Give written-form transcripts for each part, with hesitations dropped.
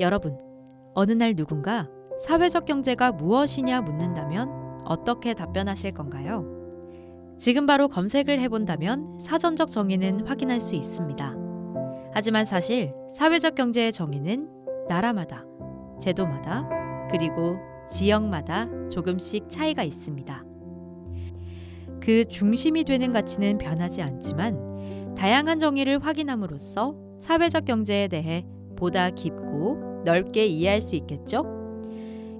여러분, 어느 날 누군가 사회적 경제가 무엇이냐 묻는다면 어떻게 답변하실 건가요? 지금 바로 검색을 해본다면 사전적 정의는 확인할 수 있습니다. 하지만 사실 사회적 경제의 정의는 나라마다, 제도마다, 그리고 지역마다 조금씩 차이가 있습니다. 그 중심이 되는 가치는 변하지 않지만 다양한 정의를 확인함으로써 사회적 경제에 대해 보다 깊고 넓게 이해할 수 있겠죠?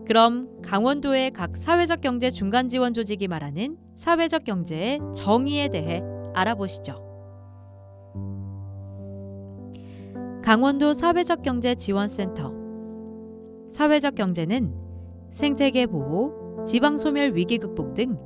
그럼 강원도의 각 사회적 경제 중간 지원 조직이 말하는 사회적 경제의 정의에 대해 알아보시죠. 강원도 사회적 경제 지원센터. 사회적 경제는 생태계 보호, 지방 소멸 위기 극복 등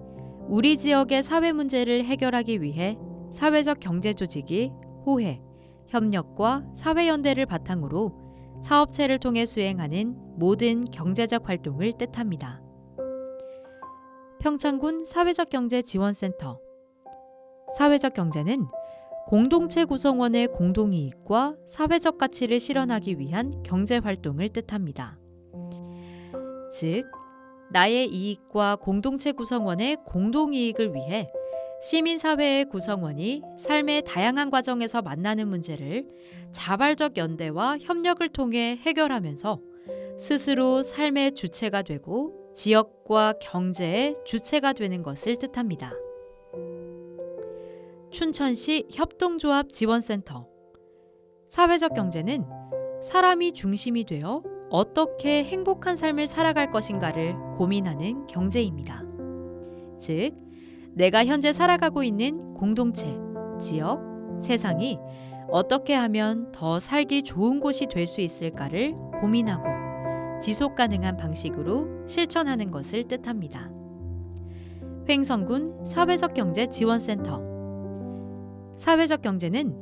우리 지역의 사회 문제를 해결하기 위해 사회적 경제 조직이 호혜, 협력과 사회연대를 바탕으로 사업체를 통해 수행하는 모든 경제적 활동을 뜻합니다. 평창군 사회적 경제 지원센터. 사회적 경제는 공동체 구성원의 공동이익과 사회적 가치를 실현하기 위한 경제 활동을 뜻합니다. 즉, 나의 이익과 공동체 구성원의 공동이익을 위해 시민사회의 구성원이 삶의 다양한 과정에서 만나는 문제를 자발적 연대와 협력을 통해 해결하면서 스스로 삶의 주체가 되고 지역과 경제의 주체가 되는 것을 뜻합니다. 춘천시 협동조합 지원센터. 사회적 경제는 사람이 중심이 되어 어떻게 행복한 삶을 살아갈 것인가를 고민하는 경제입니다. 즉, 내가 현재 살아가고 있는 공동체, 지역, 세상이 어떻게 하면 더 살기 좋은 곳이 될 수 있을까를 고민하고 지속 가능한 방식으로 실천하는 것을 뜻합니다. 횡성군 사회적 경제 지원센터. 사회적 경제는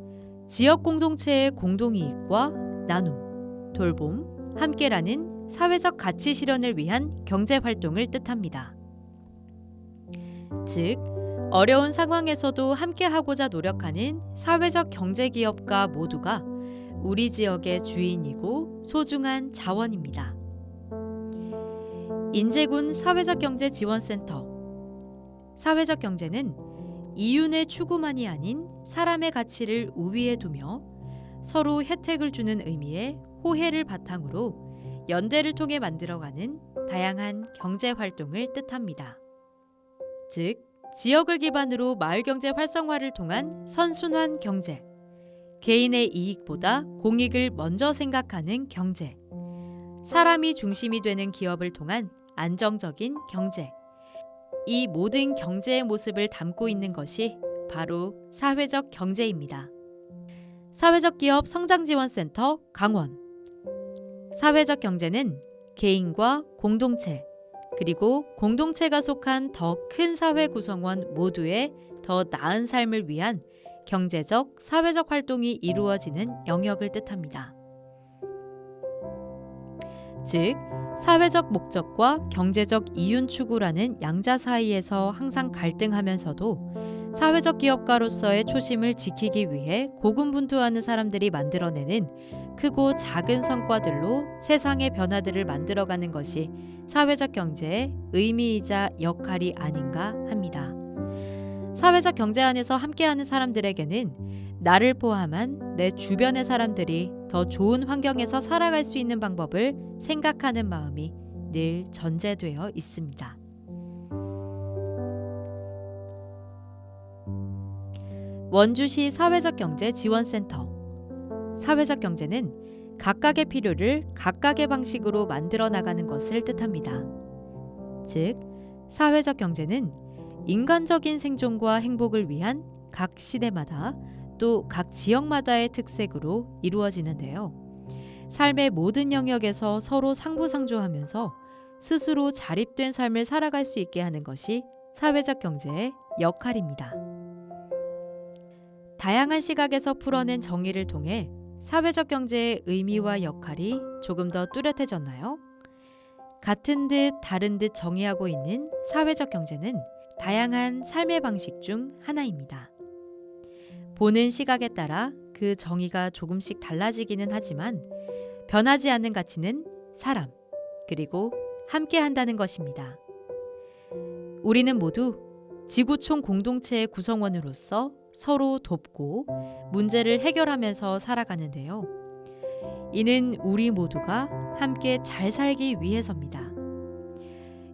지역 공동체의 공동이익과 나눔, 돌봄, 함께라는 사회적 가치 실현을 위한 경제 활동을 뜻합니다. 즉, 어려운 상황에서도 함께하고자 노력하는 사회적 경제기업가 모두가 우리 지역의 주인이고 소중한 자원입니다. 인제군 사회적 경제 지원센터. 사회적 경제는 이윤의 추구만이 아닌 사람의 가치를 우위에 두며 서로 혜택을 주는 의미의 호혜를 바탕으로 연대를 통해 만들어가는 다양한 경제 활동을 뜻합니다. 즉, 지역을 기반으로 마을경제 활성화를 통한 선순환 경제, 개인의 이익보다 공익을 먼저 생각하는 경제, 사람이 중심이 되는 기업을 통한 안정적인 경제, 이 모든 경제의 모습을 담고 있는 것이 바로 사회적 경제입니다. 사회적 기업 성장지원센터 강원. 사회적 경제는 개인과 공동체, 그리고 공동체가 속한 더 큰 사회 구성원 모두의 더 나은 삶을 위한 경제적, 사회적 활동이 이루어지는 영역을 뜻합니다. 즉, 사회적 목적과 경제적 이윤 추구라는 양자 사이에서 항상 갈등하면서도 사회적 기업가로서의 초심을 지키기 위해 고군분투하는 사람들이 만들어내는 크고 작은 성과들로 세상의 변화들을 만들어가는 것이 사회적 경제의 의미이자 역할이 아닌가 합니다. 사회적 경제 안에서 함께하는 사람들에게는 나를 포함한 내 주변의 사람들이 더 좋은 환경에서 살아갈 수 있는 방법을 생각하는 마음이 늘 전제되어 있습니다. 원주시 사회적 경제 지원센터. 사회적 경제는 각각의 필요를 각각의 방식으로 만들어 나가는 것을 뜻합니다. 즉, 사회적 경제는 인간적인 생존과 행복을 위한 각 시대마다 또 각 지역마다의 특색으로 이루어지는데요. 삶의 모든 영역에서 서로 상부상조하면서 스스로 자립된 삶을 살아갈 수 있게 하는 것이 사회적 경제의 역할입니다. 다양한 시각에서 풀어낸 정의를 통해 사회적 경제의 의미와 역할이 조금 더 뚜렷해졌나요? 같은 듯 다른 듯 정의하고 있는 사회적 경제는 다양한 삶의 방식 중 하나입니다. 보는 시각에 따라 그 정의가 조금씩 달라지기는 하지만 변하지 않는 가치는 사람, 그리고 함께 한다는 것입니다. 우리는 모두 지구촌 공동체의 구성원으로서 서로 돕고 문제를 해결하면서 살아가는데요. 이는 우리 모두가 함께 잘 살기 위해서입니다.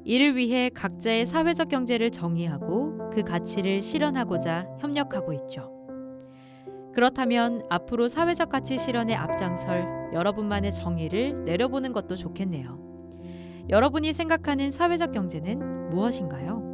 이를 위해 각자의 사회적 경제를 정의하고 그 가치를 실현하고자 협력하고 있죠. 그렇다면 앞으로 사회적 가치 실현에 앞장설 여러분만의 정의를 내려보는 것도 좋겠네요. 여러분이 생각하는 사회적 경제는 무엇인가요?